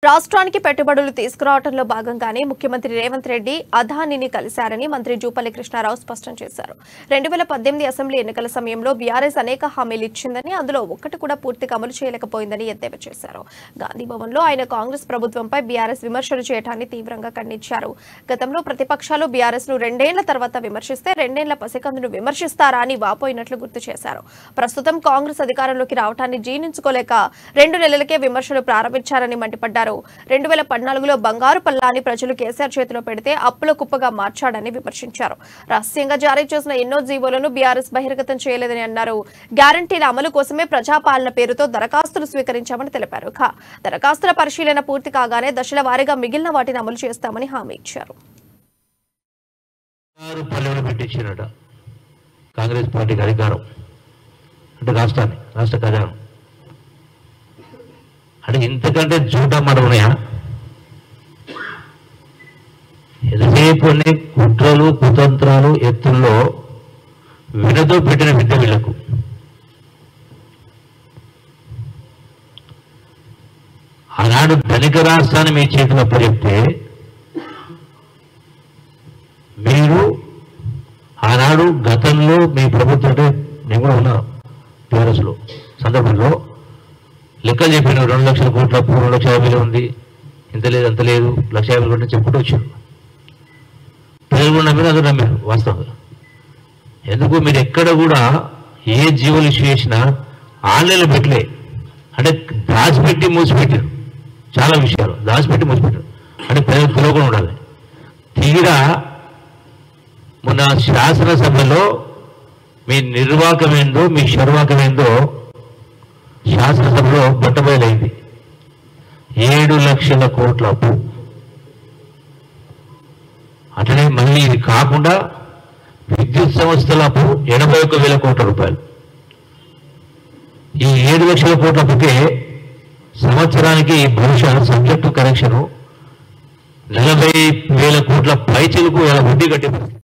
రాష్ట్రానికి పెట్టుబడులు తీసుకురావడంలో భాగంగానే ముఖ్యమంత్రి రేవంత్ రెడ్డి అదానిని కలిశారని మంత్రి జూపల్లి కృష్ణారావు స్పష్టం చేశారు. 2018 అసెంబ్లీ ఎన్నికల సమయంలో బీఆర్ఎస్ అనేక హామీలు ఇచ్చిందని, అందులో ఒక్కటి కూడా పూర్తిగా అమలు చేయలేకపోయిందని ఎద్దేవా చేశారు. గాంధీభవన్లో ఆయన కాంగ్రెస్ ప్రభుత్వంపై బీఆర్ఎస్ విమర్శలు చేయడాన్ని తీవ్రంగా ఖండించారు. గతంలో ప్రతిపక్షాలు బీఆర్ఎస్ ను 2 ఏళ్ల తర్వాత విమర్శిస్తే 2 ఏళ్ల పసికందును విమర్శిస్తారా అని వాపోయినట్లు గుర్తు చేశారు. ప్రస్తుతం కాంగ్రెస్ అధికారంలోకి రావడాన్ని జీర్ణించుకోలేక 2 నెలలకే విమర్శలు ప్రారంభించారని మండిపడ్డారు. 2014లో బంగారు పల్లాని ప్రజలు కేసీఆర్ చేతిలో పెడితే అప్పుల కుప్పగా మార్చాడని విమర్శించారు. రహస్యంగా జారీ చేసిన ఎన్నో జీవోలను బీఆర్ఎస్ బహిర్గతం చేయలేదని అన్నారు. గ్యారంటీల అమలు కోసమే ప్రజాపాలన పేరుతో దరఖాస్తులు స్వీకరించామని తెలిపారు. దరఖాస్తుల పరిశీలన పూర్తి కాగానే దశల వారీగా మిగిలిన వాటిని అమలు చేస్తామని హామీ ఇచ్చారు. కాంగ్రెస్ పార్టీకి అధికారం అంటే రాష్ట్ర ఖజానా అంటే ఇంతకంటే జూటా మాట ఉన్నాయా? ఎంతసేపు కుట్రలు కుతంత్రాలు ఎత్తుల్లో వినతో పెట్టిన విద్య వీళ్లకు. ఆనాడు ధనిక రాష్ట్రాన్ని మీ చేతిలో అప్పచెప్తే మీరు ఆనాడు గతంలో మీ ప్రభుత్వం అంటే నేను కూడా ఉన్నా టీఆర్ఎస్లో సందర్భంలో లెక్కలు చెప్పిన 2 లక్షల కోట్ల 2,50,000 ఉంది, ఇంత లేదు అంత లేదు, 1,50,000 కోట్లు చెప్పుకుంటూ వచ్చారు. ప్రజలు కూడా నమ్మారు, అందరూ నమ్మారు. వాస్తవంగా ఎందుకు మీరు ఎక్కడ కూడా ఏ జీవోలు ఇష్యూ చేసినా ఆన్లైన్లో పెట్టలే, అంటే దాచిపెట్టి మూసిపెట్టారు. చాలా విషయాలు దాచిపెట్టి మూసిపెట్టారు, అంటే ప్రజలు తెలియకుండా ఉండాలి. తీరా మొన్న శాసనసభలో మీ నిర్వాహకమేందో మీ శర్వాకమేందో శాసనసభలో బట్టబయలైంది. 7 లక్షల కోట్ల అప్పు. అట్లనే మళ్ళీ ఇది కాకుండా విద్యుత్ సంస్థల అప్పు 81,000 కోట్ల రూపాయలు. ఈ 7 లక్షల కోట్ల అప్పుకే సంవత్సరానికి బహుశా సబ్జెక్టు కరెక్షన్ 40,000 కోట్ల పైచలకు వడ్డీ కట్టే